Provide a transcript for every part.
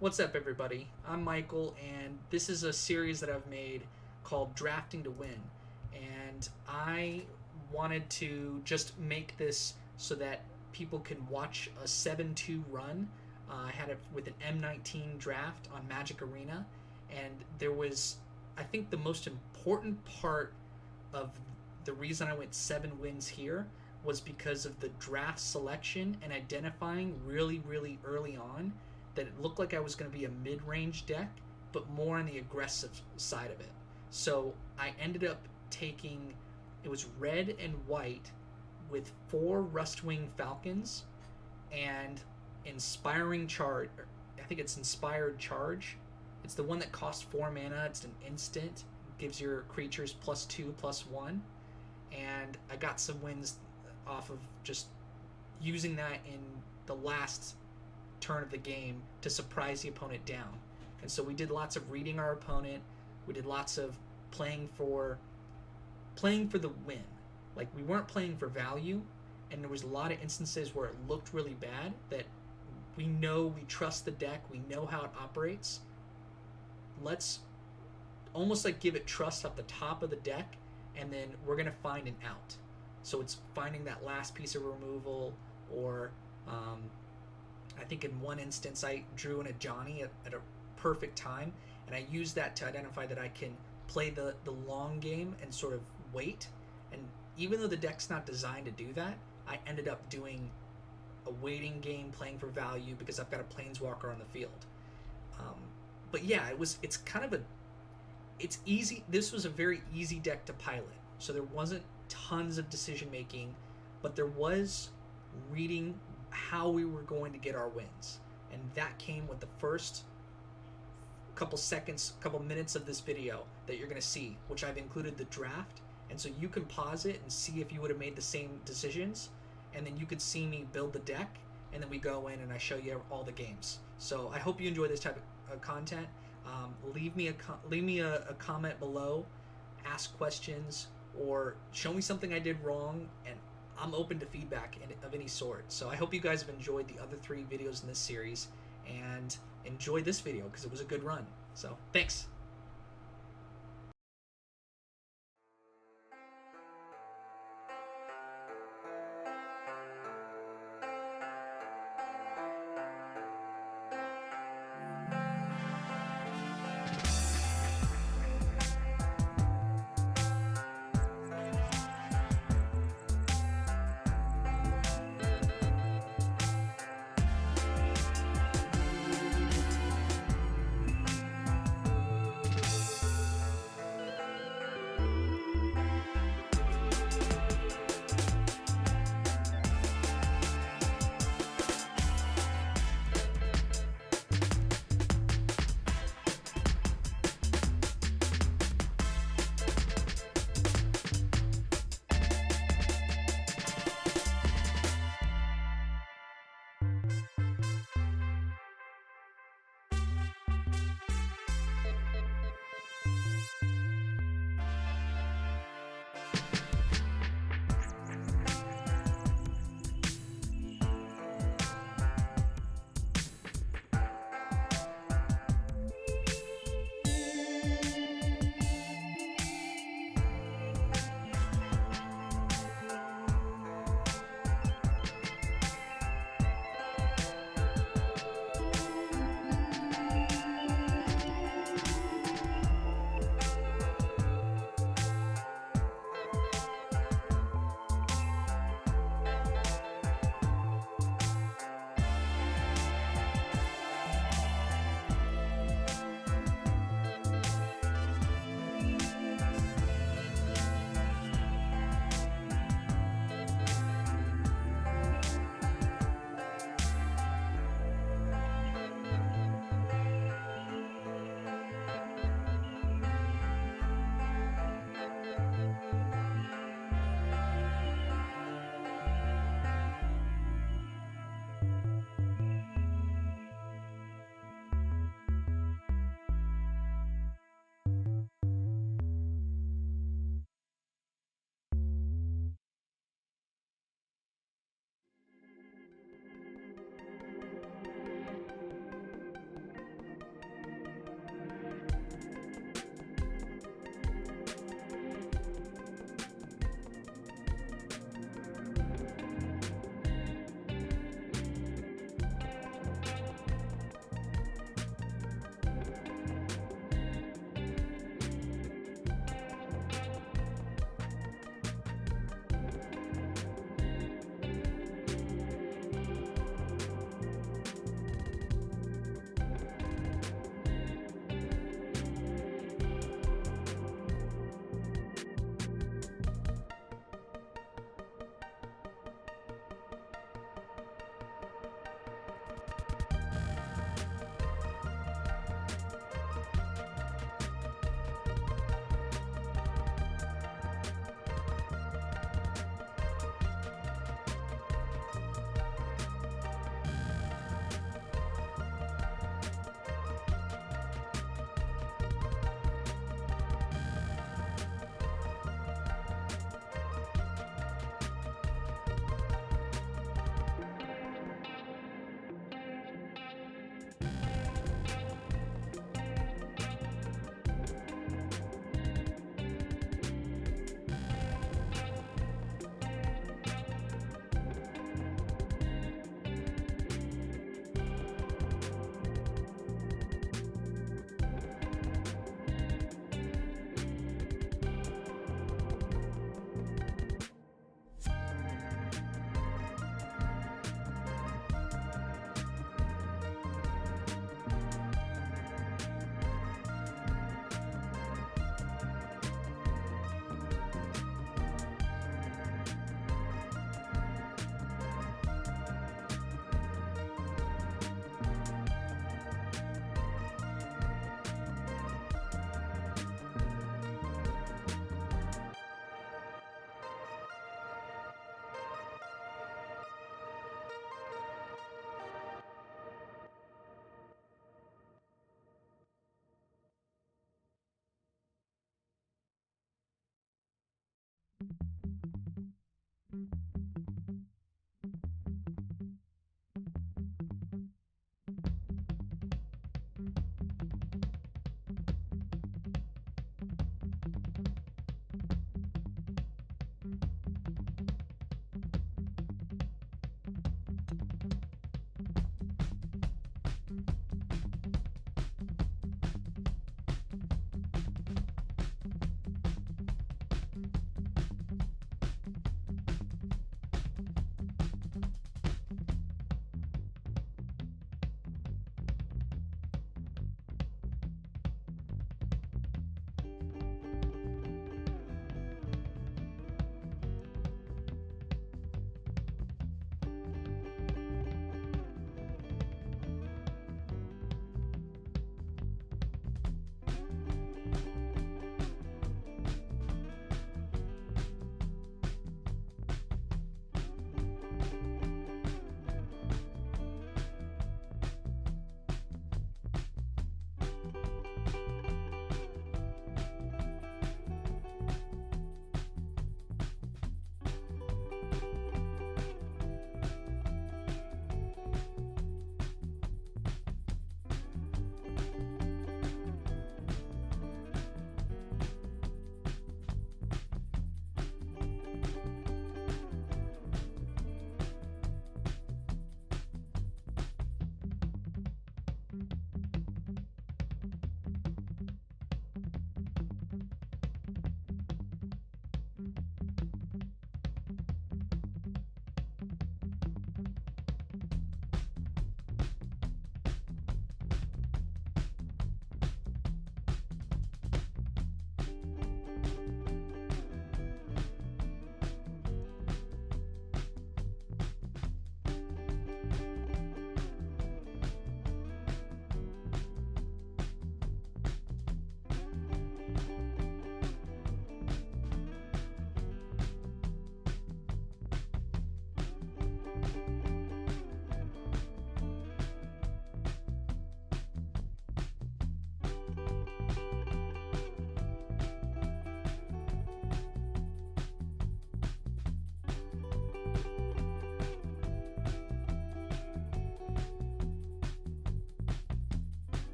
What's up, everybody? I'm Michael, and this is a series that I've made called Drafting to Win. And I wanted to just make this so that people can watch a 7-2 run. I had it with an M19 draft on Magic Arena, and there was, I think, the most important part of the reason I went 7 wins here was because of the draft selection and identifying really, really early on that it looked like I was going to be a mid-range deck, but more on the aggressive side of it. So I ended up taking, it was red and white with 4 Rustwing Falcons and Inspiring Charge. I think it's Inspired Charge. It's the one that costs 4 mana. It's an instant. Gives your creatures +2/+1. And I got some wins off of just using that in the last turn of the game to surprise the opponent down. And so we did lots of reading our opponent. We did lots of playing for the win. Like, we weren't playing for value, and there was a lot of instances where it looked really bad that we trust the deck, we know how it operates. Let's almost like give it trust at the top of the deck, and then we're going to find an out. So it's finding that last piece of removal, or I think in one instance I drew in a Johnny at a perfect time, and I used that to identify that I can play the long game and sort of wait. And even though the deck's not designed to do that, I ended up doing a waiting game, playing for value, because I've got a Planeswalker on the field. But yeah, it's easy. This was a very easy deck to pilot. So there wasn't tons of decision making, but there was reading how we were going to get our wins. And that came with the first couple minutes of this video that you're going to see, which I've included the draft. And so you can pause it and see if you would have made the same decisions. And then you could see me build the deck. And then we go in and I show you all the games. So I hope you enjoy this type of content. Leave me a comment below, ask questions, or show me something I did wrong, and I'm open to feedback of any sort. So I hope you guys have enjoyed the other 3 videos in this series, and enjoy this video because it was a good run. So thanks.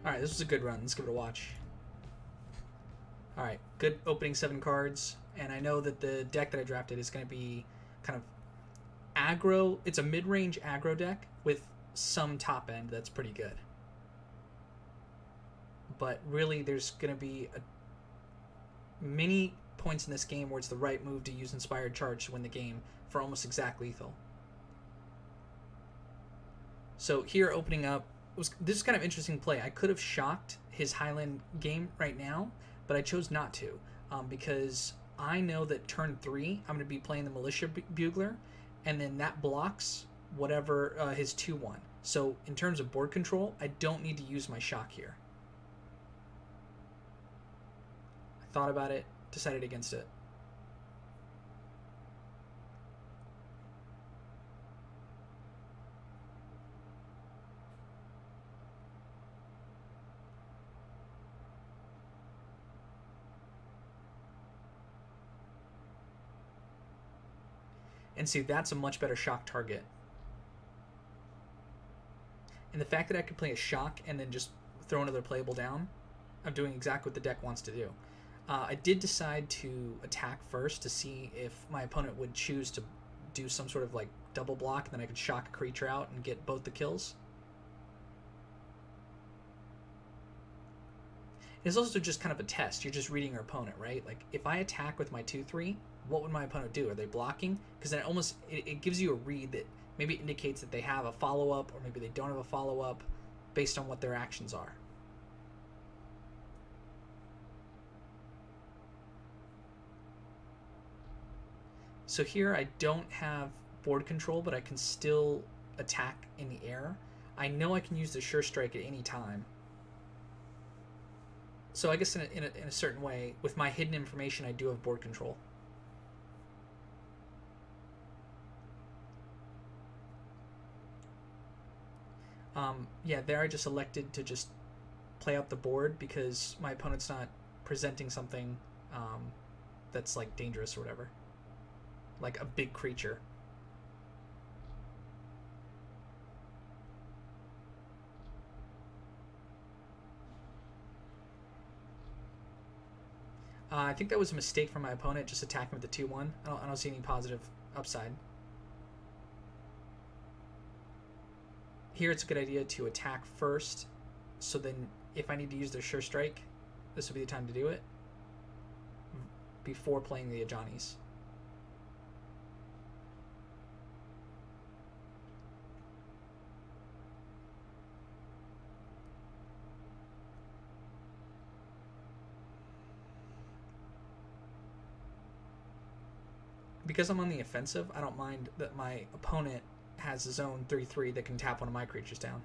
Alright, this was a good run. Let's give it a watch. Alright, good opening 7 cards. And I know that the deck that I drafted is going to be kind of aggro. It's a mid-range aggro deck with some top end that's pretty good. But really, there's going to be many points in this game where it's the right move to use Inspired Charge to win the game for almost exact lethal. So here, opening up, this is kind of interesting play. I could have shocked his Highland game right now, but I chose not to because I know that turn 3, I'm going to be playing the Militia Bugler, and then that blocks whatever his 2-1. So in terms of board control, I don't need to use my shock here. I thought about it, decided against it. And see, that's a much better shock target. And the fact that I could play a shock and then just throw another playable down, I'm doing exactly what the deck wants to do. I did decide to attack first to see if my opponent would choose to do some sort of like double block, and then I could shock a creature out and get both the kills. It's also just kind of a test. You're just reading your opponent, right? Like, if I attack with my 2-3, what would my opponent do? Are they blocking? Because then it gives you a read that maybe indicates that they have a follow-up, or maybe they don't have a follow-up based on what their actions are. So here I don't have board control, but I can still attack in the air. I know I can use the Sure Strike at any time. So I guess in a certain way, with my hidden information, I do have board control. Yeah, there I just elected to just play out the board because my opponent's not presenting something that's like dangerous or whatever, like a big creature. I think that was a mistake from my opponent, just attacking with the 2-1. I don't see any positive upside. Here it's a good idea to attack first, so then if I need to use their Sure Strike, this would be the time to do it before playing the Ajanis. Because I'm on the offensive, I don't mind that my opponent has his own 3/3 that can tap one of my creatures down.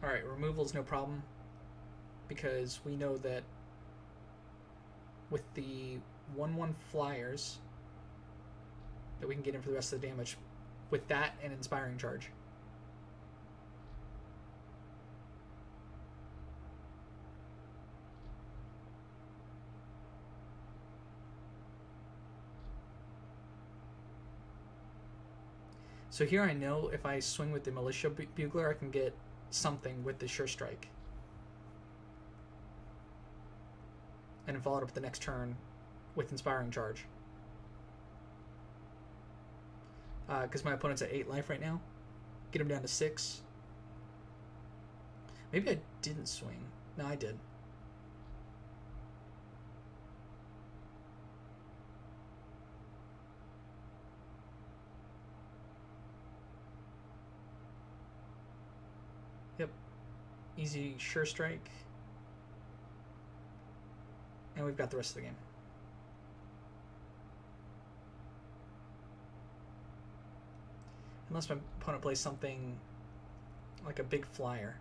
Alright, removal's no problem, because we know that with the 1/1 flyers that we can get in for the rest of the damage with that and Inspiring Charge. So here I know if I swing with the Militia Bugler, I can get something with the Sure Strike. And then follow it up the next turn with Inspiring Charge. Because my opponent's at 8 life right now. Get him down to 6. Maybe I didn't swing. No, I did. Yep. Easy Sure Strike. And we've got the rest of the game. Unless my opponent plays something like a big flyer.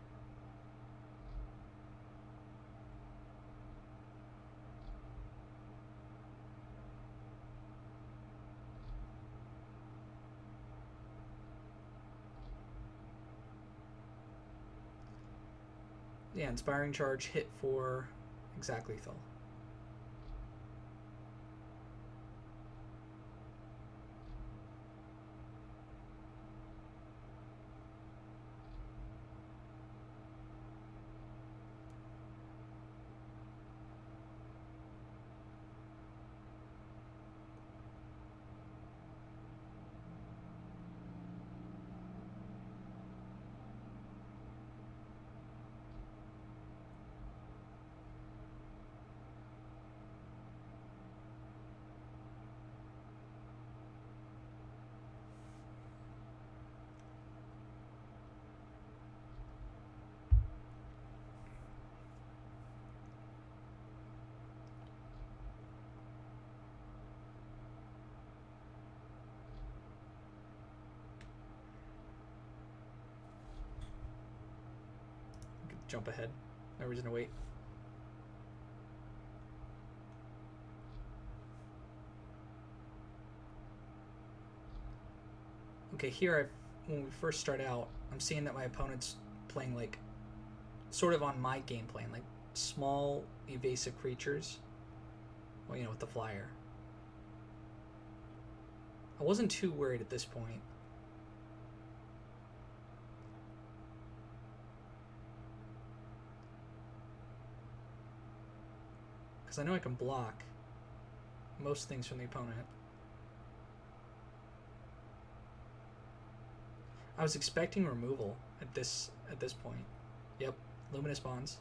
Yeah, Inspiring Charge hit for exact lethal. Jump ahead. No reason to wait. Okay, here when we first start out, I'm seeing that my opponent's playing like sort of on my game plan, like small evasive creatures. Well, you know, with the flyer. I wasn't too worried at this point. Because I know I can block most things from the opponent. I was expecting removal at this point. Yep, Luminous Bonds.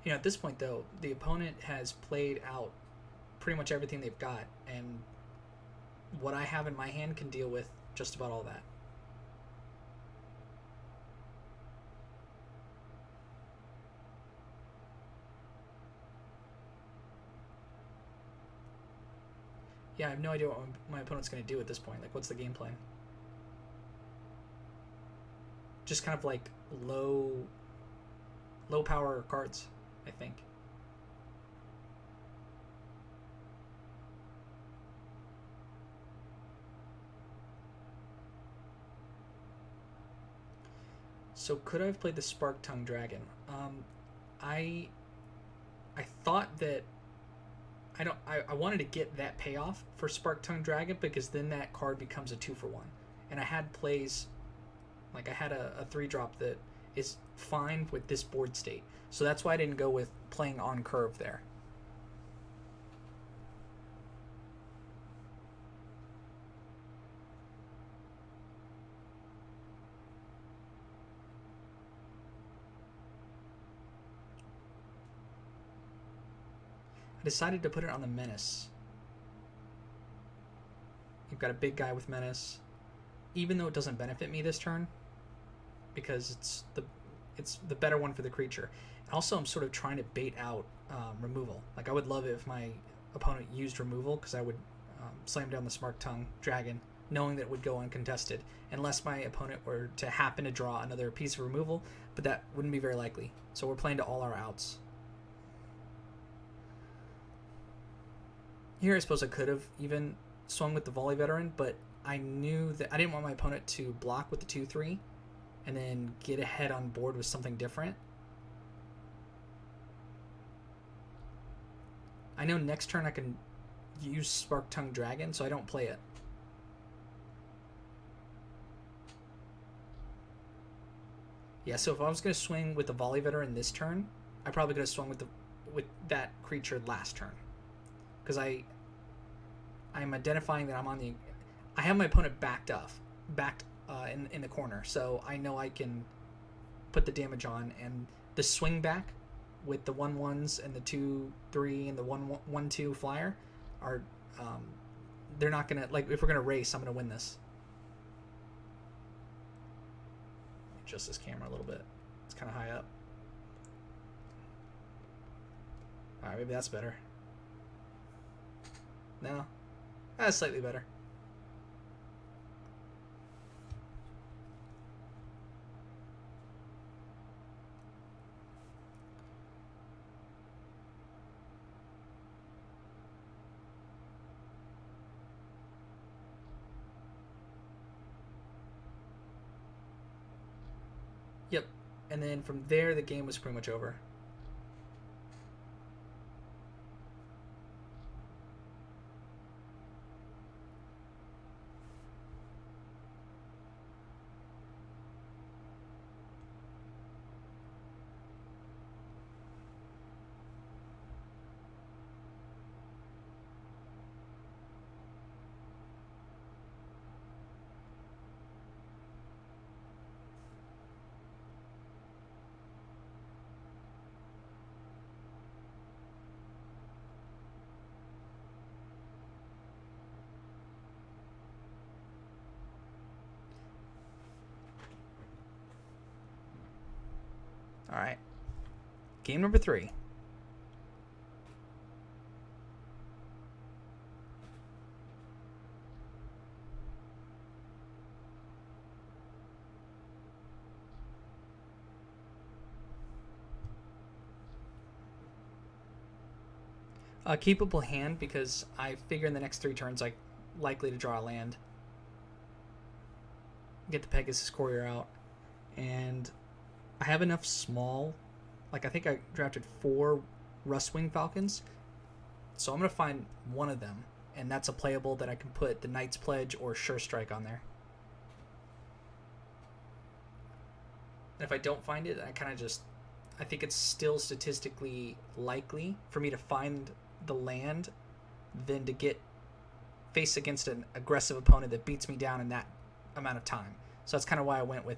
You know, at this point though, the opponent has played out pretty much everything they've got, and what I have in my hand can deal with just about all that. Yeah, I have no idea what my opponent's going to do at this point. Like, what's the game plan? Just kind of like low power cards, I think. So could I have played the Spark Tongue Dragon? I thought that I wanted to get that payoff for Spark Tongue Dragon, because then that card becomes a 2-for-1. And I had plays, like I had a 3-drop that is fine with this board state. So that's why I didn't go with playing on curve there. I decided to put it on the Menace. You've got a big guy with Menace, even though it doesn't benefit me this turn, because it's the better one for the creature. Also, I'm sort of trying to bait out removal. Like, I would love it if my opponent used removal, because I would slam down the Spark Tongue Dragon, knowing that it would go uncontested, unless my opponent were to happen to draw another piece of removal, but that wouldn't be very likely. So we're playing to all our outs. Here, I suppose I could have even swung with the Volley Veteran, but I knew that I didn't want my opponent to block with the 2-3 and then get ahead on board with something different. I know next turn I can use Spark Tongue Dragon, so I don't play it. Yeah, so if I was going to swing with the Volley Veteran this turn, I probably could have swung with that creature last turn. Because I'm identifying that I'm on the... I have my opponent backed in the corner, so I know I can put the damage on, and the swing back with the 1/1s and the 2/3 and the 1/2 flyer are... they're not going to... Like, if we're going to race, I'm going to win this. Adjust this camera a little bit. It's kind of high up. Alright, maybe that's better. No. That's slightly better. Yep. And then from there, the game was pretty much over. All right. Game number 3. A keepable hand, because I figure in the next 3 turns I'm likely to draw a land. Get the Pegasus Courier out. And I have enough small... Like, I think I drafted 4 Rustwing Falcons. So I'm going to find one of them. And that's a playable that I can put the Knight's Pledge or Sure Strike on there. And if I don't find it, I kind of just... I think it's still statistically likely for me to find the land than to get face against an aggressive opponent that beats me down in that amount of time. So that's kind of why I went with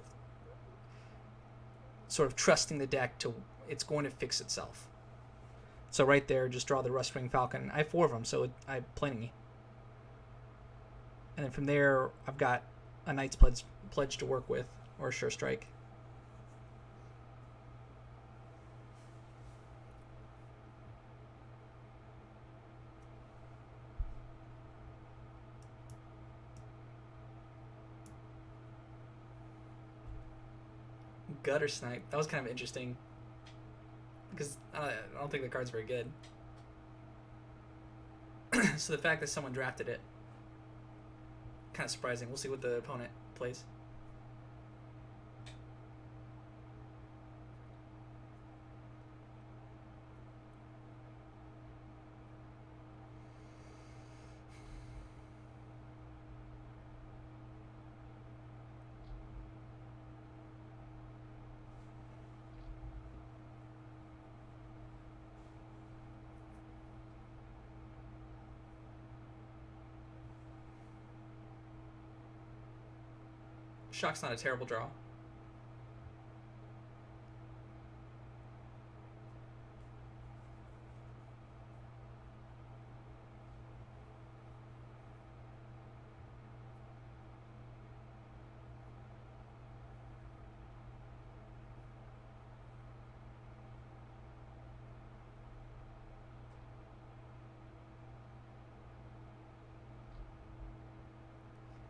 sort of trusting the deck to it's going to fix itself. So right there, just draw the Rustwing Falcon. I have 4 of them, so I have plenty. And then from there, I've got a Knight's Pledge to work with, or a Sure Strike. Gutter Snipe. That was kind of interesting. Because I don't think the card's very good. So the fact that someone drafted it, kind of surprising. We'll see what the opponent plays. Shock's not a terrible draw.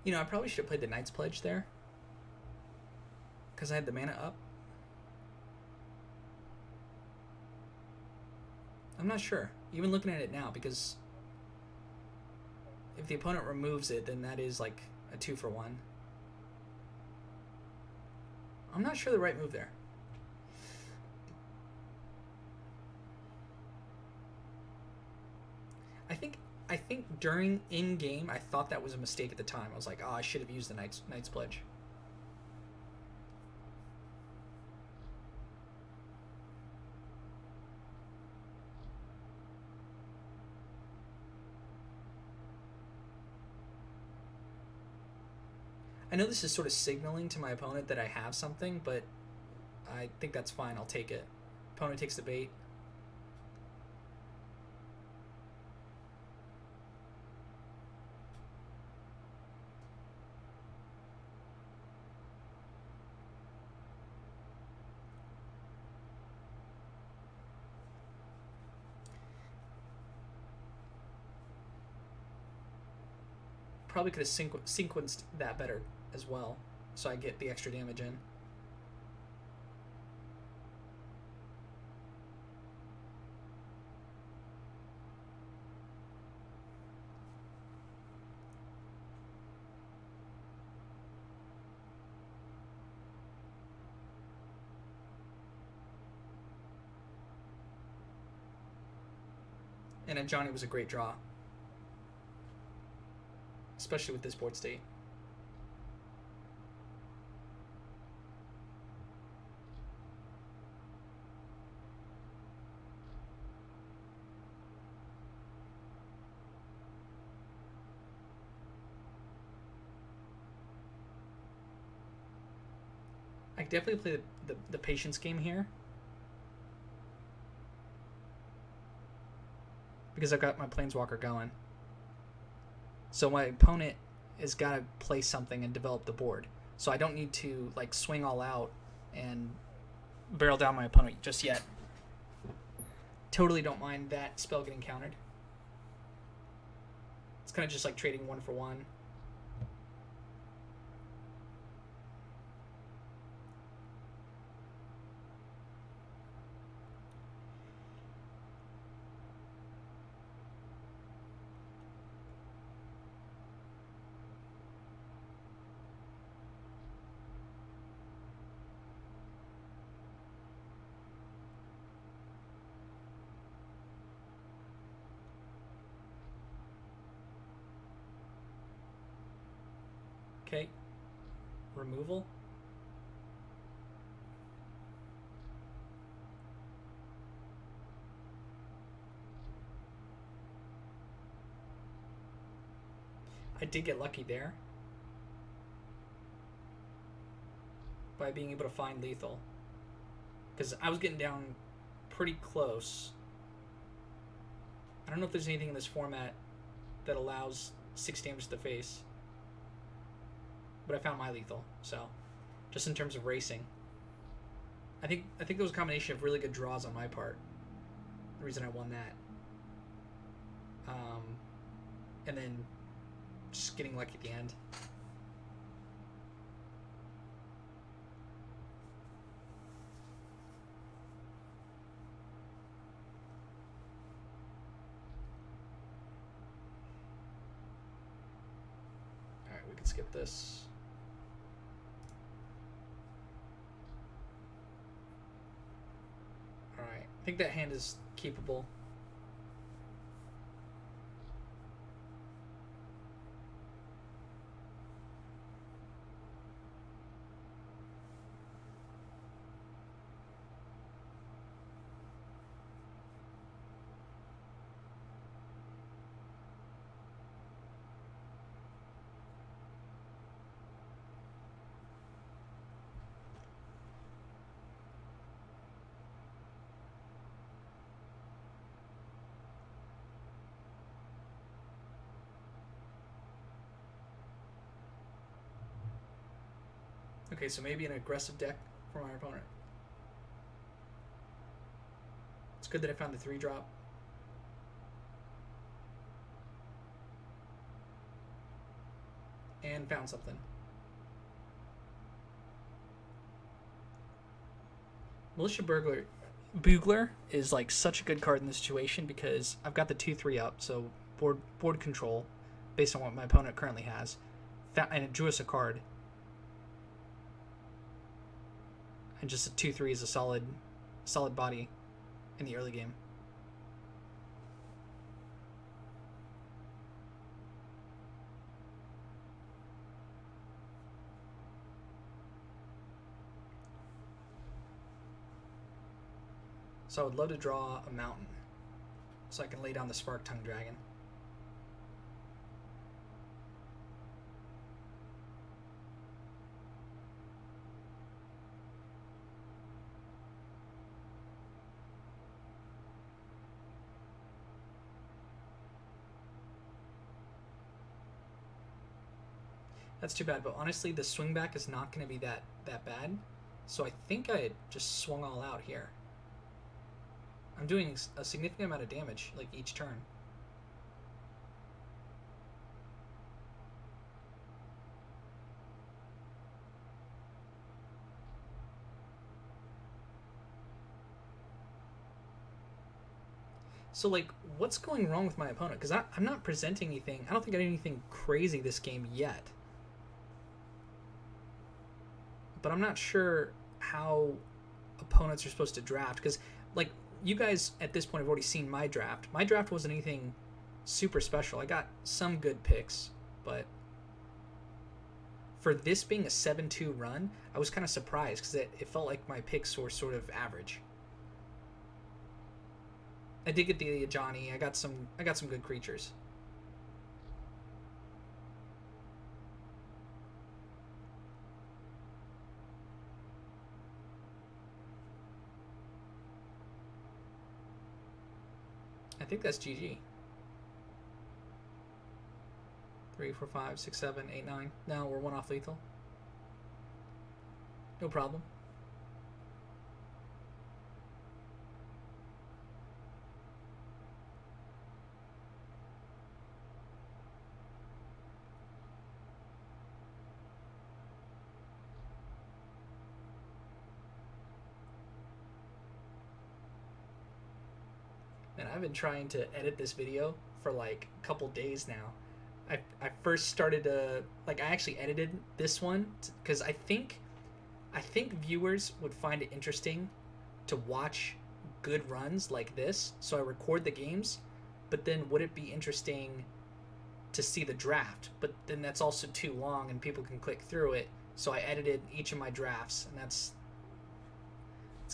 You know, I probably should have played the Knight's Pledge there. Because I had the mana up. I'm not sure. Even looking at it now, because if the opponent removes it, then that is like a 2-for-1. I'm not sure the right move there. I think during in-game, I thought that was a mistake at the time. I was like, oh, I should have used the Knight's Pledge. I know this is sort of signaling to my opponent that I have something, but I think that's fine. I'll take it. Opponent takes the bait. Probably could have sequenced that better as well, so I get the extra damage in. And then Johnny was a great draw. Especially with this board state. I could definitely play the patience game here. Because I've got my Planeswalker going. So my opponent has got to play something and develop the board. So I don't need to like swing all out and barrel down my opponent just yet. Totally don't mind that spell getting countered. It's kind of just like trading 1-for-1. Okay. Removal. I did get lucky there by being able to find lethal, because I was getting down pretty close. I don't know if there's anything in this format that allows 6 damage to the face, but I found my lethal. So just in terms of racing, I think there was a combination of really good draws on my part, the reason I won that, and then just getting lucky at the end. skip this. Alright, I think that hand is keepable. Okay, so maybe an aggressive deck for my opponent. It's good that I found the 3-drop. And found something. Militia Bugler is like such a good card in this situation because I've got the 2/3 up, so board control based on what my opponent currently has, and it drew us a card. And just a 2/3 is a solid body in the early game. So I would love to draw a mountain so I can lay down the Spark Tongue Dragon. That's too bad, but honestly, the swing back is not going to be that bad. So I think I had just swung all out here. I'm doing a significant amount of damage, like, each turn. So, like, what's going wrong with my opponent? Because I'm not presenting anything. I don't think I did anything crazy this game yet. But I'm not sure how opponents are supposed to draft. Because, like, you guys at this point have already seen my draft. My draft wasn't anything super special. I got some good picks, but for this being a 7-2 run, I was kind of surprised because it felt like my picks were sort of average. I did get the Johnny. I got some good creatures. I think that's GG. 3, 4, 5, 6, 7, 8, 9. Now we're 1 off lethal. No problem. And I've been trying to edit this video for like a couple days now. I first started to, like, I actually edited this one because I think viewers would find it interesting to watch good runs like this. So I record the games, but then would it be interesting to see the draft? But then that's also too long and people can click through it. So I edited each of my drafts, and it's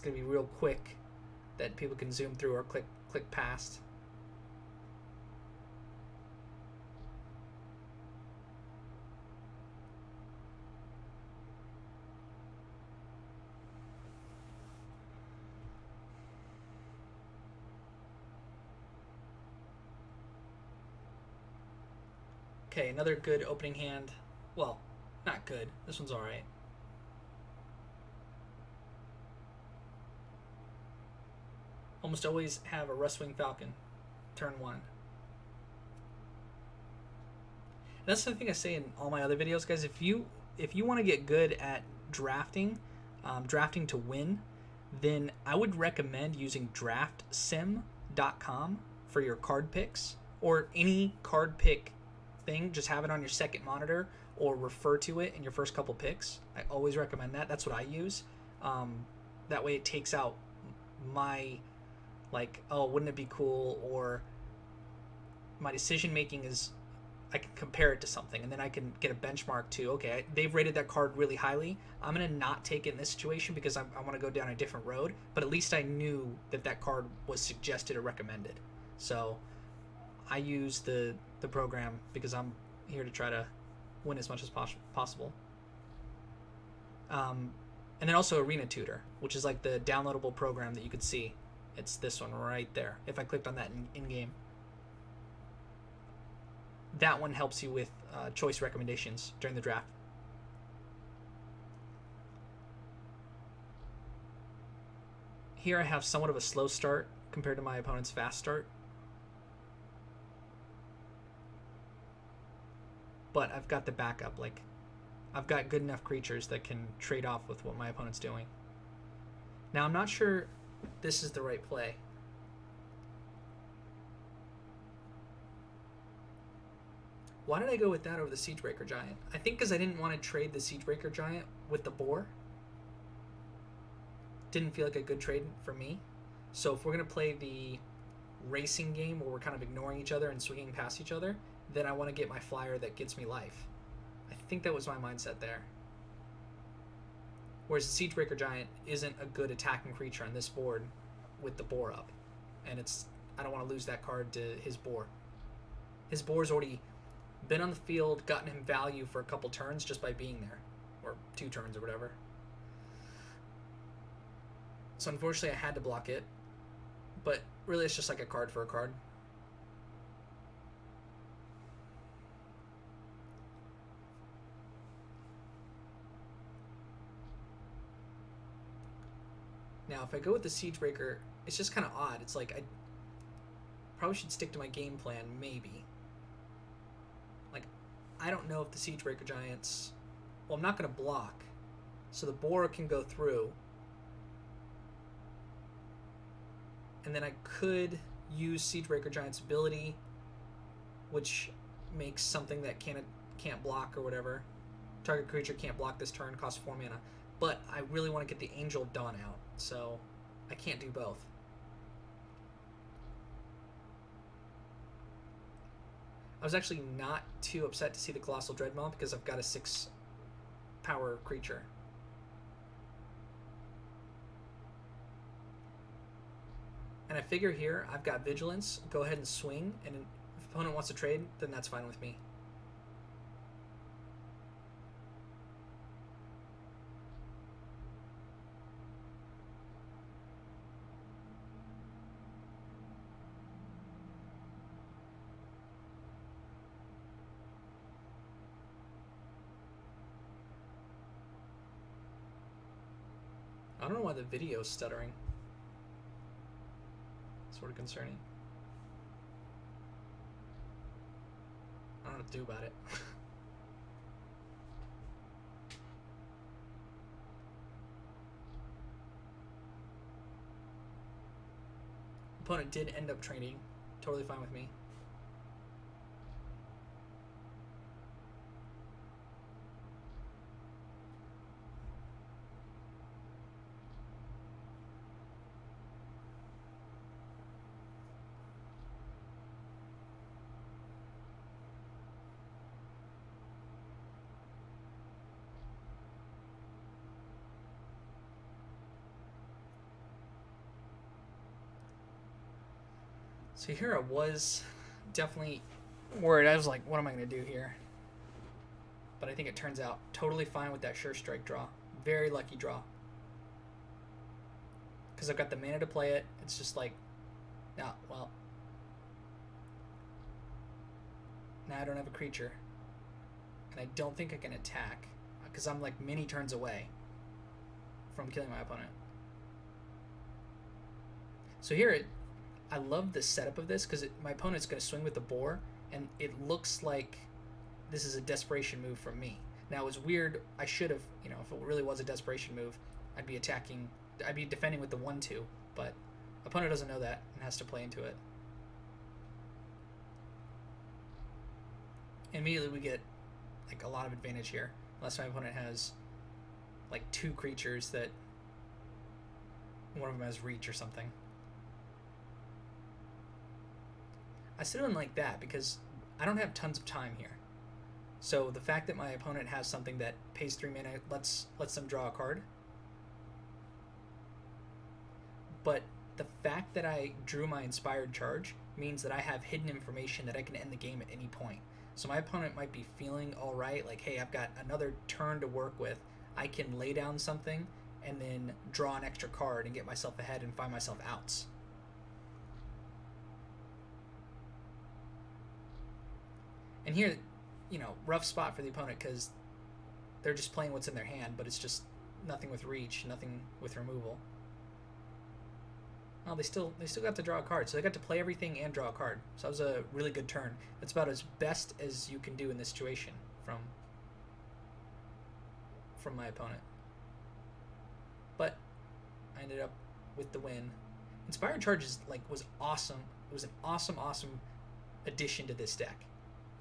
gonna be real quick that people can zoom through or click past. Okay, another good opening hand. Well, not good. This one's alright. Almost always have a Rustwing Falcon, turn 1. And that's the thing I say in all my other videos, guys. If you want to get good at drafting, drafting to win, then I would recommend using draftsim.com for your card picks, or any card pick thing. Just have it on your second monitor, or refer to it in your first couple picks. I always recommend that. That's what I use. That way it takes out my, like, oh, wouldn't it be cool, or my decision making is, I can compare it to something, and then I can get a benchmark to, okay, they've rated that card really highly. I'm going to not take it in this situation because I want to go down a different road, but at least I knew that that card was suggested or recommended. So I use the program because I'm here to try to win as much as possible. And then also Arena Tutor, which is like the downloadable program that you could see. It's this one right there. If I clicked on that in-game. That one helps you with choice recommendations during the draft. Here I have somewhat of a slow start compared to my opponent's fast start. But I've got the backup. Like, I've got good enough creatures that can trade off with what my opponent's doing. Now, I'm not sure this is the right play. Why did I go with that over the Siegebreaker Giant? I think because I didn't want to trade the Siegebreaker Giant with the Boar. Didn't feel like a good trade for me. So if we're going to play the racing game where we're kind of ignoring each other and swinging past each other, then I want to get my flyer that gets me life. I think that was my mindset there. Whereas the Siegebreaker Giant isn't a good attacking creature on this board with the Boar up. And I don't want to lose that card to his Boar. His Boar's already been on the field, gotten him value for a couple turns just by being there. Or 2 turns or whatever. So unfortunately I had to block it. But really it's just like a card for a card. Now, if I go with the Siegebreaker, it's just kind of odd. It's like I probably should stick to my game plan, maybe. Like, I don't know if the Siegebreaker Giants... Well, I'm not going to block, so the Boar can go through. And then I could use Siegebreaker Giant's ability, which makes something that can't block or whatever. Target creature can't block this turn, costs 4 mana. But I really want to get the Angel of Dawn out, so I can't do both. I was actually not too upset to see the Colossal Dreadmaw because I've got a 6-power creature. And I figure here, I've got Vigilance, go ahead and swing, and if the opponent wants to trade, then that's fine with me. I don't know why the video's stuttering. Sort of concerning. I don't know what to do about it. Opponent did end up trading. Totally fine with me. So here I was definitely worried. I was like, what am I going to do here? But I think it turns out totally fine with that Sure Strike draw. Very lucky draw. Because I've got the mana to play it. It's just like, nah, well. Now I don't have a creature. And I don't think I can attack. Because I'm like many turns away from killing my opponent. So here, I love the setup of this because my opponent's going to swing with the Boar, and it looks like this is a desperation move from me. Now, it was weird. I should have, if it really was a desperation move, I'd be defending with the 1-2, but opponent doesn't know that and has to play into it. Immediately we get like a lot of advantage here, unless my opponent has like 2 creatures that one of them has reach or something. I still don't like that because I don't have tons of time here. So the fact that my opponent has something that pays 3 mana lets them draw a card. But the fact that I drew my Inspired Charge means that I have hidden information that I can end the game at any point. So my opponent might be feeling alright, like, hey, I've got another turn to work with. I can lay down something and then draw an extra card and get myself ahead and find myself outs. And here, rough spot for the opponent because they're just playing what's in their hand, but it's just nothing with reach, nothing with removal. Oh, they still got to draw a card, so they got to play everything and draw a card. So that was a really good turn. That's about as best as you can do in this situation from my opponent. But I ended up with the win. Inspired Charge was awesome. It was an awesome addition to this deck.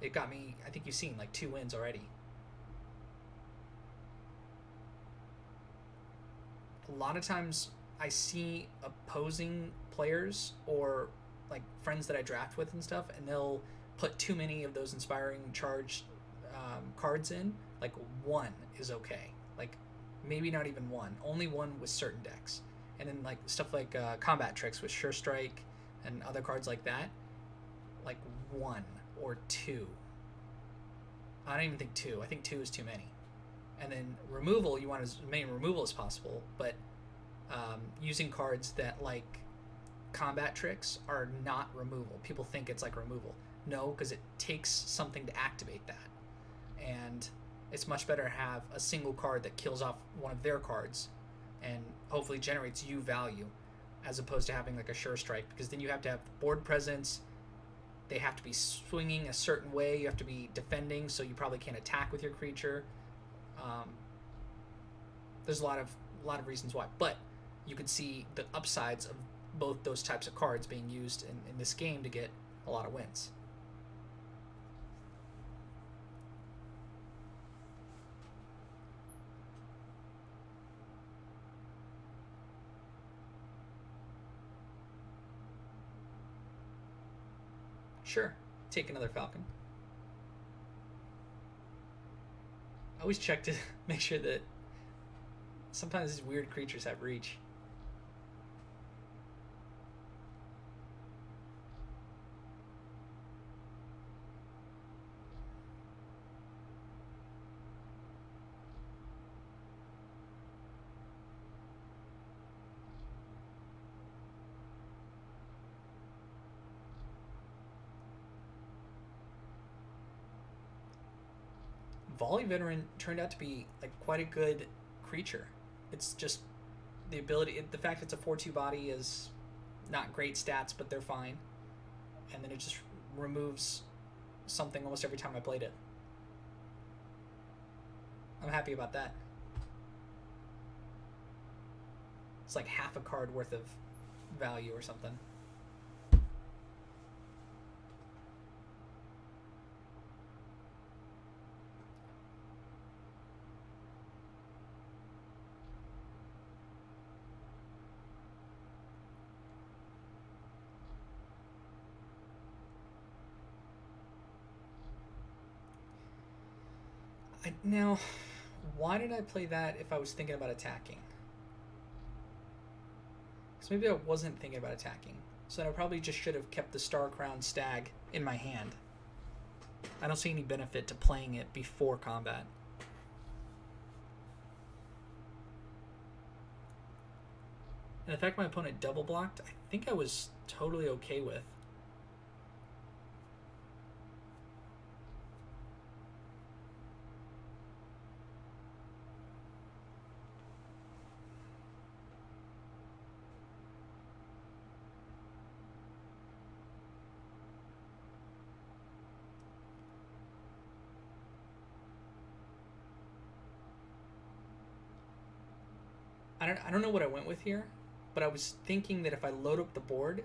It got me, I think you've seen, 2 wins already. A lot of times I see opposing players or friends that I draft with and stuff, and they'll put too many of those Inspiring Charge cards in. 1 is okay. Maybe not even 1. Only 1 with certain decks. And then stuff like Combat Tricks with Sure Strike and other cards like that. 1 or 2. I don't even think 2. I think 2 is too many. And then removal, you want as many removal as possible, but using cards that Combat Tricks are not removal. People think it's removal. No, because it takes something to activate that. And it's much better to have a single card that kills off one of their cards and hopefully generates you value, as opposed to having a Sure Strike, because then you have to have board presence. They have to be swinging a certain way. You have to be defending, so you probably can't attack with your creature. There's a lot of reasons why, but you can see the upsides of both those types of cards being used in this game to get a lot of wins. Sure, take another Falcon. I always check to make sure that sometimes these weird creatures have reach. Volley Veteran turned out to be quite a good creature. It's just the fact it's a 4/2 body is not great stats, but they're fine. And then it just removes something almost every time I played it. I'm happy about that. It's half a card worth of value or something. Now, why did I play that if I was thinking about attacking? Because maybe I wasn't thinking about attacking. So then I probably just should have kept the Star Crown Stag in my hand. I don't see any benefit to playing it before combat. And the fact my opponent double blocked, I think I was totally okay with. I don't know what I went with here, but I was thinking that if I load up the board,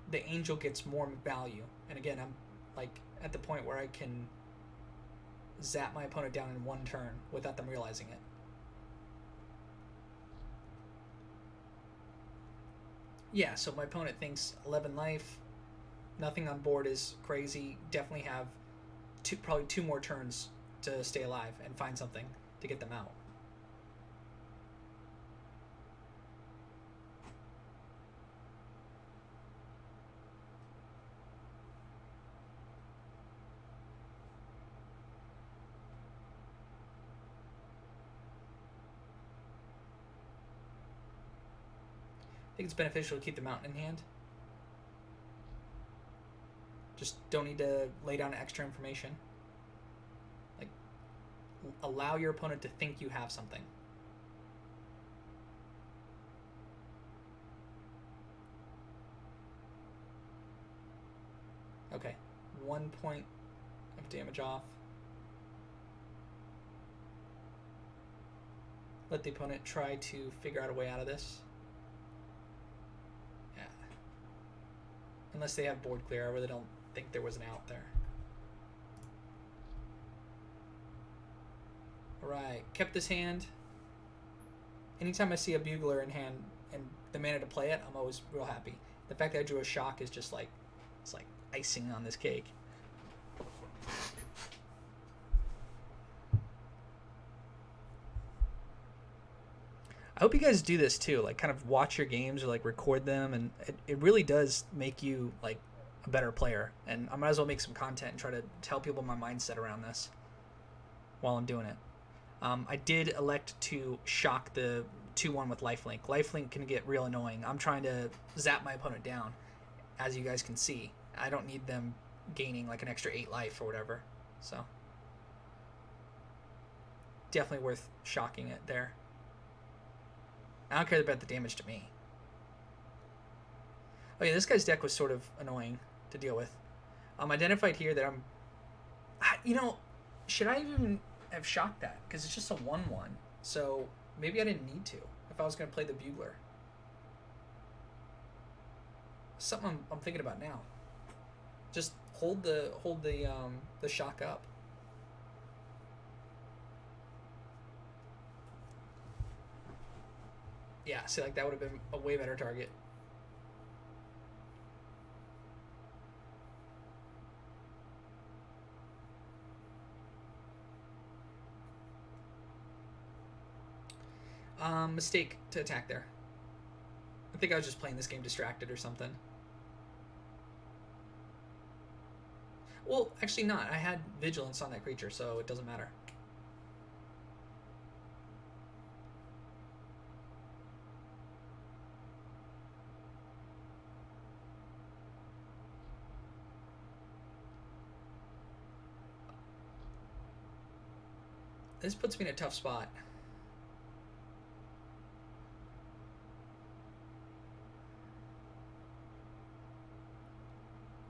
the Angel gets more value. And again, I'm at the point where I can zap my opponent down in one turn without them realizing it. Yeah, so my opponent thinks 11 life, nothing on board is crazy, definitely have probably 2 more turns to stay alive and find something to get them out. I think it's beneficial to keep the mountain in hand. Just don't need to lay down extra information. Like, allow your opponent to think you have something. Okay, 1 point of damage off. Let the opponent try to figure out a way out of this. Yeah. Unless they have board clear, I really don't think there was an out there. Alright, kept this hand. Anytime I see a bugler in hand and the mana to play it, I'm always real happy. The fact that I drew a shock is just like, it's like icing on this cake. I hope you guys do this too, like kind of watch your games or like record them, and it really does make you like a better player. And I might as well make some content and try to tell people my mindset around this while I'm doing it. I did elect to shock the 2-1 with lifelink. Lifelink can get real annoying. I'm trying to zap my opponent down, as you guys can see. I don't need them gaining like an extra 8 life or whatever. So definitely worth shocking it there. I don't care about the damage to me. Oh yeah, this guy's deck was sort of annoying to deal with. Identified here that should I even have shocked that? Because it's just a 1-1. So maybe I didn't need to if I was going to play the bugler. Something I'm thinking about now. Just hold the shock up. Yeah, see, like that would have been a way better target. Mistake to attack there. I think I was just playing this game distracted or something. Well, actually not. I had vigilance on that creature, so it doesn't matter. This puts me in a tough spot.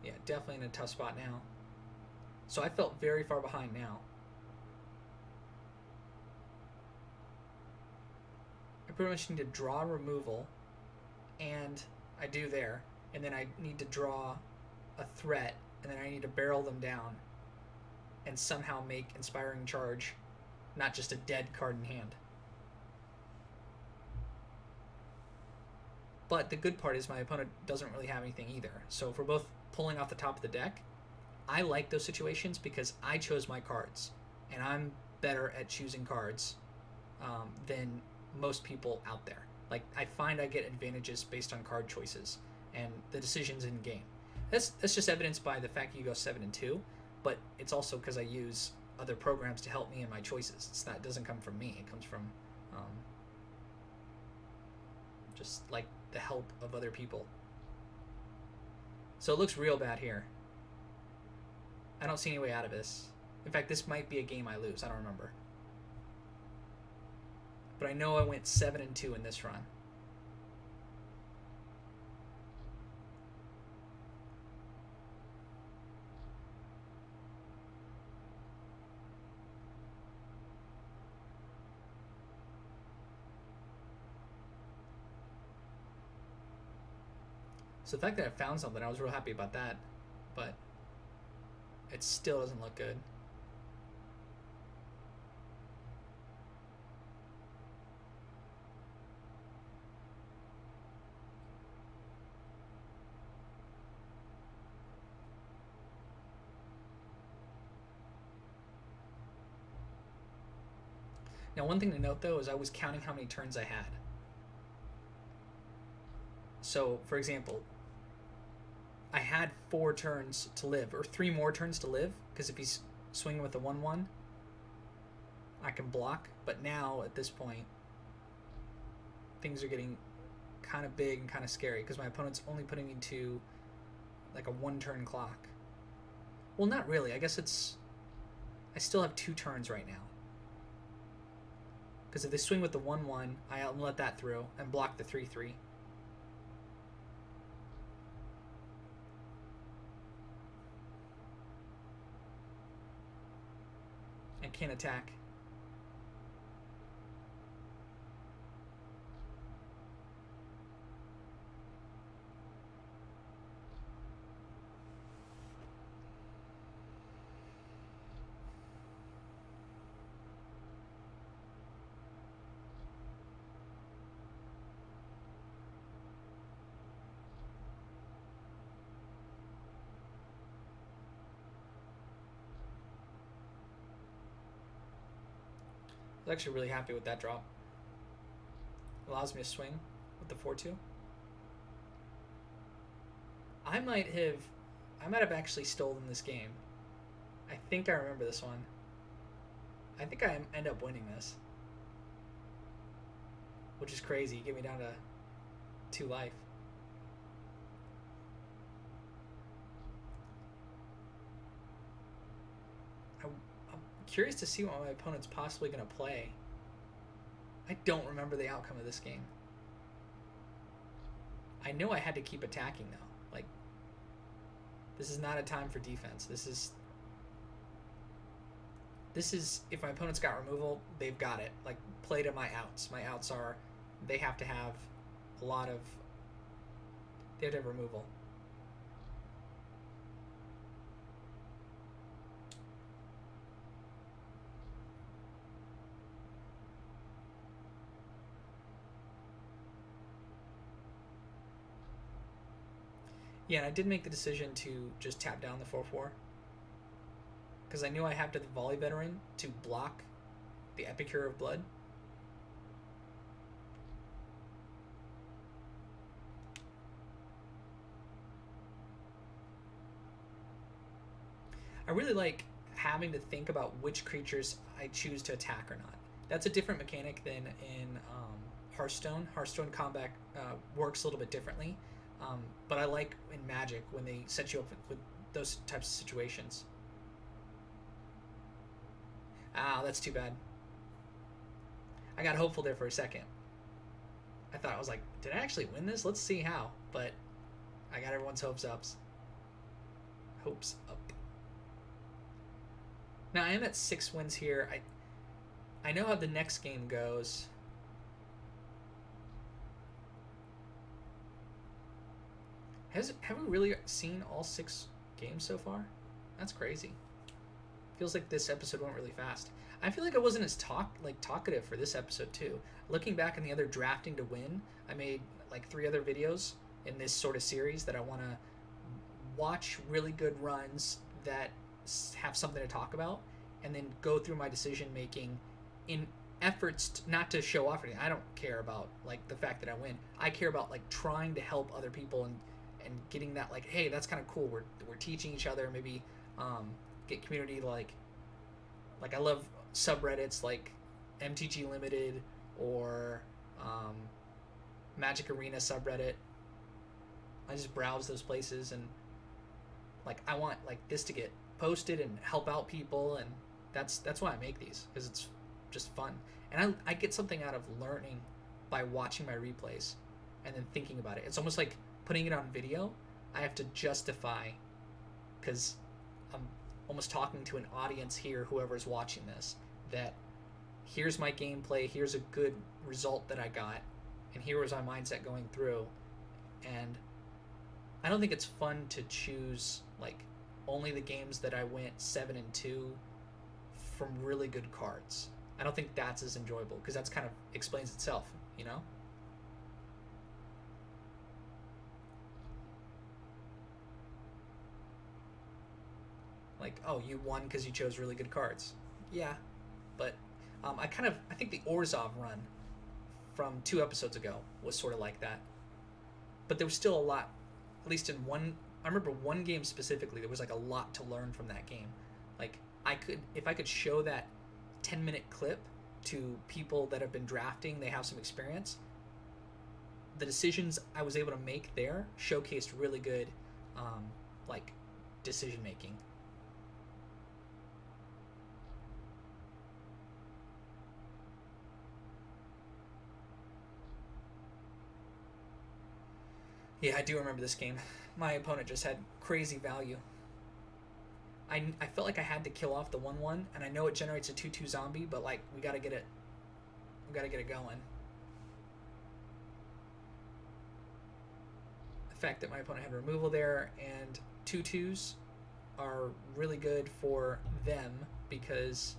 Yeah, definitely in a tough spot now. So I felt very far behind now. I pretty much need to draw removal, and I do there, and then I need to draw a threat, and then I need to barrel them down and somehow make Inspiring Charge not just a dead card in hand. But the good part is my opponent doesn't really have anything either. So if we're both pulling off the top of the deck, I like those situations because I chose my cards, and I'm better at choosing cards than most people out there. Like, I find I get advantages based on card choices and the decisions in game. That's just evidenced by the fact you go 7-2, but it's also because I use other programs to help me in my choices. It doesn't come from me. It comes from just like the help of other people. So it looks real bad here. I don't see any way out of this. In fact, this might be a game I lose. I don't remember. But I know I went 7-2 in this run. So the fact that I found something, I was real happy about that. But it still doesn't look good. Now, one thing to note though is I was counting how many turns I had. So, for example, I had 4 turns to live, or 3 more turns to live, because if he's swinging with a 1-1, I can block. But now, at this point, things are getting kind of big and kind of scary, because my opponent's only putting me to like a 1-turn clock. Well, not really. I guess it's... I still have 2 turns right now. Because if they swing with the 1-1, I'll let that through and block the 3-3. I can't attack. I was actually really happy with that drop. Allows me to swing with the 4-2. I might have actually stolen this game. I think I remember this one. I think I end up winning this, which is crazy. Get me down to 2 life. I'm curious to see what my opponent's possibly going to play. I don't remember the outcome of this game. I know I had to keep attacking though. Like, this is not a time for defense. This is if my opponent's got removal, they've got it. Like, play to my outs. My outs are, they have to have a lot of, they have to have removal. Yeah, and I did make the decision to just tap down the 4-4. Because I knew I had to the volley veteran to block the Epicure of Blood. I really like having to think about which creatures I choose to attack or not. That's a different mechanic than in Hearthstone. Hearthstone combat works a little bit differently. But I like in Magic when they set you up with those types of situations. Ah, that's too bad. I got hopeful there for a second. I thought, I was like, did I actually win this? Let's see how. But I got everyone's hopes up. Hopes up. Now, I am at 6 wins here. I know how the next game goes. Have we really seen all 6 games so far? That's crazy. Feels like this episode went really fast. I feel like I wasn't as talkative for this episode too. Looking back on the other drafting to win, I made like 3 other videos in this sort of series that I want to watch really good runs that have something to talk about, and then go through my decision making in efforts not to show off anything. I don't care about like the fact that I win. I care about like trying to help other people and getting that, like, hey, that's kind of cool. We're teaching each other. Maybe get community like I love subreddits like MTG Limited or Magic Arena subreddit. I just browse those places and like I want like this to get posted and help out people, and that's why I make these, because it's just fun, and I get something out of learning by watching my replays and then thinking about it. It's almost like putting it on video. I have to justify, because I'm almost talking to an audience here, whoever's watching this, that here's my gameplay, here's a good result that I got, and here was my mindset going through. And I don't think it's fun to choose like only the games that I went 7-2 from really good cards. I don't think that's as enjoyable, because that's kind of explains itself, you know? Like, oh, you won because you chose really good cards. Yeah, but I think the Orzhov run from 2 episodes ago was sort of like that, but there was still a lot. At least in one, I remember one game specifically, there was like a lot to learn from that game. Like if I could show that 10-minute clip to people that have been drafting, they have some experience. The decisions I was able to make there showcased really good, like decision making. Yeah, I do remember this game. My opponent just had crazy value. I felt like I had to kill off the 1/1, and I know it generates a 2/2 zombie, but like we gotta get it going. The fact that my opponent had removal there, and 2/2s are really good for them because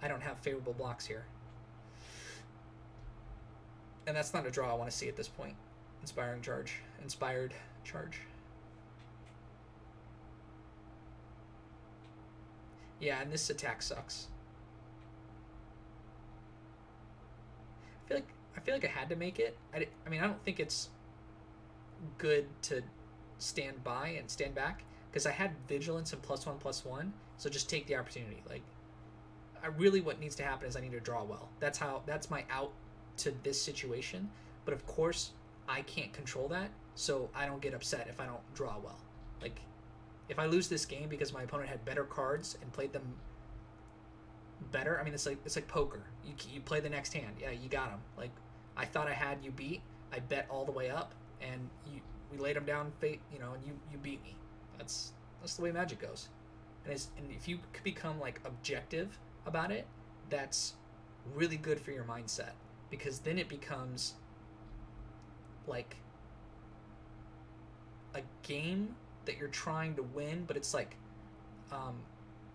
I don't have favorable blocks here. And that's not a draw I want to see at this point. Inspired charge. Yeah, and this attack sucks. I feel like I had to make it. I mean, I don't think it's good to stand by and stand back because I had vigilance and +1/+1. So just take the opportunity. Like, what needs to happen is I need to draw well. That's my out to this situation. But of course, I can't control that, so I don't get upset if I don't draw well. Like, if I lose this game because my opponent had better cards and played them better, I mean, it's like poker. You play the next hand. Yeah, you got him. Like, I thought I had you beat. I bet all the way up, and we laid him down, and you beat me. That's the way Magic goes. And if you could become like objective about it, that's really good for your mindset, because then it becomes like a game that you're trying to win, but it's like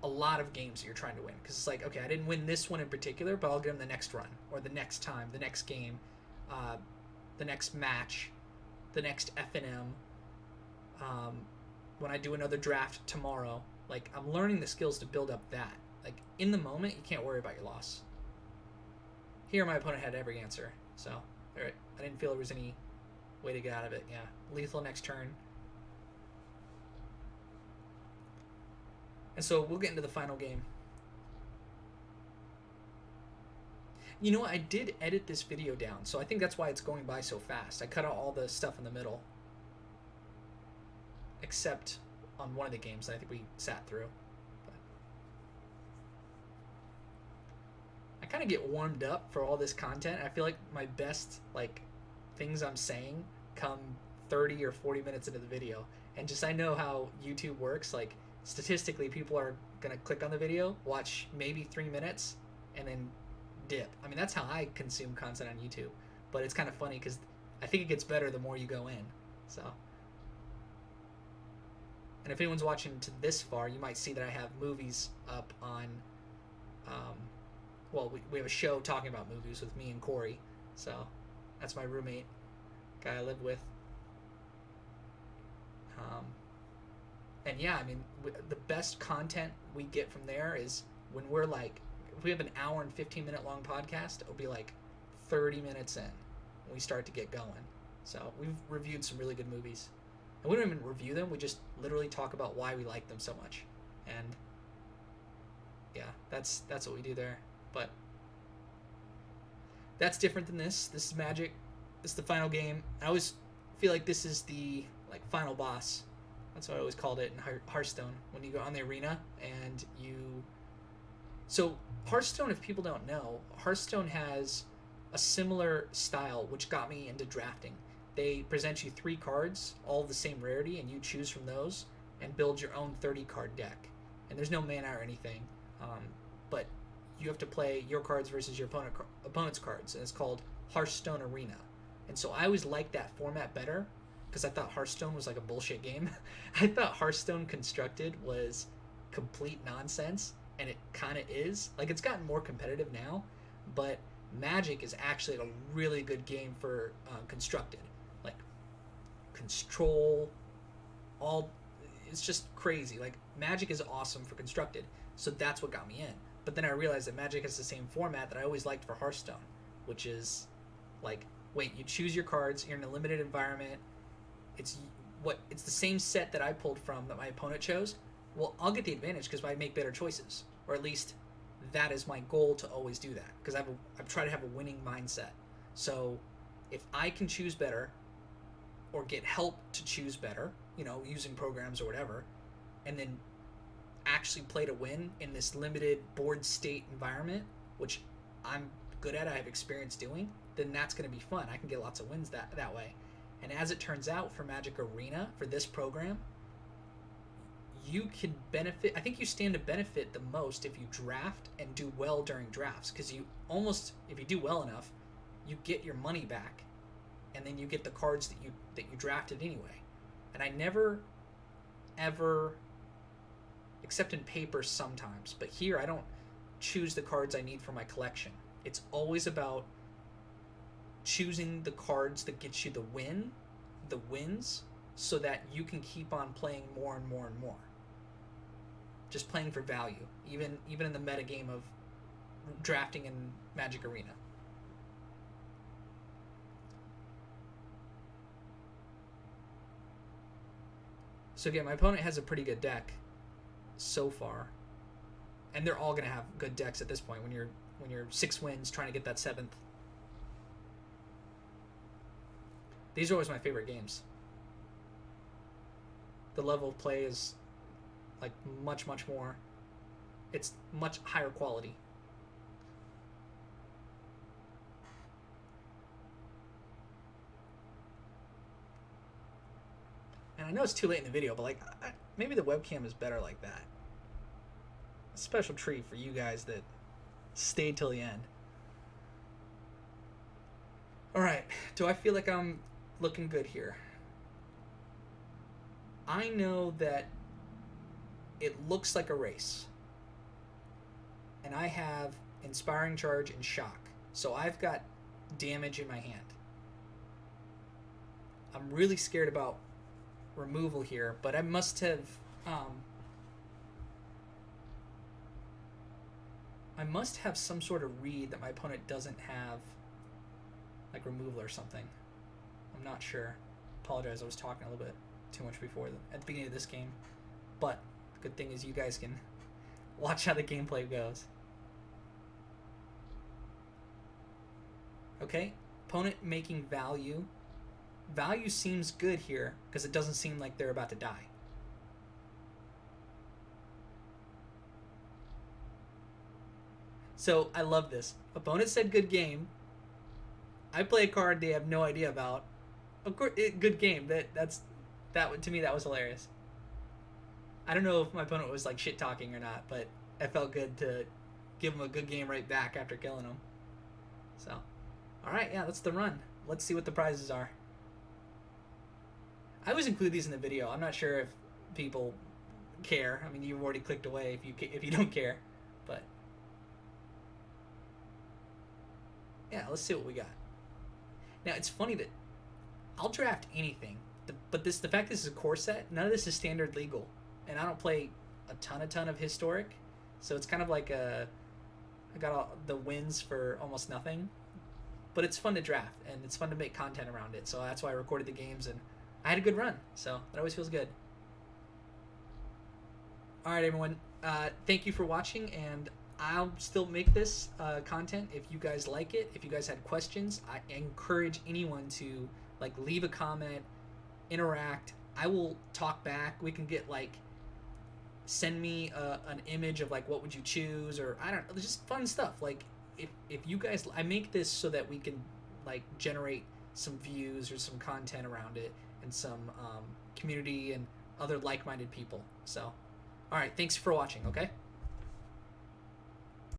a lot of games that you're trying to win, because it's like, okay, I didn't win this one in particular, but I'll get him the next run, or the next time, the next game, the next match, the next FNM, when I do another draft tomorrow. Like, I'm learning the skills to build up that. Like, in the moment, you can't worry about your loss. Here, my opponent had every answer, so I didn't feel there was any way to get out of it. Yeah, lethal next turn. And so we'll get into the final game. You know what? I did edit this video down, so I think that's why it's going by so fast. I cut out all the stuff in the middle, except on one of the games that I think we sat through. But I kind of get warmed up for all this content. I feel like my best things I'm saying come 30 or 40 minutes into the video, and just I know how YouTube works. Like, statistically, people are gonna click on the video, watch maybe 3 minutes, and then dip. I mean, that's how I consume content on YouTube. But it's kind of funny because I think it gets better the more you go in. So, and if anyone's watching to this far, you might see that I have movies up on. Well, we have a show talking about movies with me and Corey. So that's my roommate, guy I live with. And yeah, I mean, the best content we get from there is when we're if we have an hour and 15-minute long podcast, it'll be 30 minutes in when we start to get going. So we've reviewed some really good movies. And we don't even review them, we just literally talk about why we like them so much. And yeah, that's what we do there. But that's different than this. This is Magic. This is the final game. I always feel like this is the final boss. That's what I always called it in Hearthstone. When you go on the arena and you... So Hearthstone, if people don't know, Hearthstone has a similar style, which got me into drafting. They present you 3 cards, all of the same rarity, and you choose from those and build your own 30-card deck. And there's no mana or anything, but you have to play your cards versus your opponent's cards, and it's called Hearthstone Arena. And so I always liked that format better, because I thought Hearthstone was a bullshit game. I thought Hearthstone Constructed was complete nonsense, and it kind of is. It's gotten more competitive now, but Magic is actually a really good game for Constructed. Control, it's just crazy. Magic is awesome for Constructed, so that's what got me in. But then I realized that Magic has the same format that I always liked for Hearthstone, which is like, wait, you choose your cards, you're in a limited environment. It's the same set that I pulled from that my opponent chose. Well, I'll get the advantage because I make better choices, or at least that is my goal, to always do that, because I've tried to have a winning mindset. So if I can choose better or get help to choose better, using programs or whatever, and then actually play to win in this limited board state environment, which I'm good at, I have experience doing, then that's going to be fun. I can get lots of wins that way. And as it turns out, for Magic Arena, for this program, you can benefit. I think you stand to benefit the most if you draft and do well during drafts, because if you do well enough, you get your money back, and then you get the cards that you drafted anyway. And I never, ever, except in paper sometimes, but here I don't choose the cards I need for my collection. It's always about choosing the cards that get you the wins, so that you can keep on playing more and more and more. Just playing for value, even in the meta game of drafting in Magic Arena. So again, my opponent has a pretty good deck so far, and they're all going to have good decks at this point when you're 6 wins trying to get that 7th. These are always my favorite games. The level of play is like much more. It's much higher quality. And I know it's too late in the video, but like maybe the webcam is better like that. A special treat for you guys that stayed till the end. All right, do I feel like I'm looking good here? I know that it looks like a race, and I have Inspiring Charge and Shock, so I've got damage in my hand. I'm really scared about removal here, but I must have some sort of read that my opponent doesn't have, like removal or something. I'm not sure. Apologize, I was talking a little bit too much before at the beginning of this game, but the good thing is you guys can watch how the gameplay goes. Okay, opponent making value. Value seems good here because it doesn't seem like they're about to die. So I love this. Opponent said good game. I play a card they have no idea about. Of course, good game. To me that was hilarious. I don't know if my opponent was like shit talking or not, but it felt good to give him a good game right back after killing him. So, all right, yeah, that's the run. Let's see what the prizes are. I always include these in the video. I'm not sure if people care. I mean, you've already clicked away if you don't care, but yeah, let's see what we got. Now it's funny that I'll draft anything, but the fact this is a core set, none of this is standard legal, and I don't play a ton of historic, so it's kind of like I got all the wins for almost nothing, but it's fun to draft and it's fun to make content around it. So that's why I recorded the games and I had a good run, so that always feels good. All right, everyone. Thank you for watching, and I'll still make this content if you guys like it. If you guys had questions, I encourage anyone to like leave a comment, interact. I will talk back. We can get like send me an image of like what would you choose, or I don't know, just fun stuff. Like if you guys, I make this so that we can like generate some views or some content around it and some community and other like-minded people. So, all right, thanks for watching. Okay.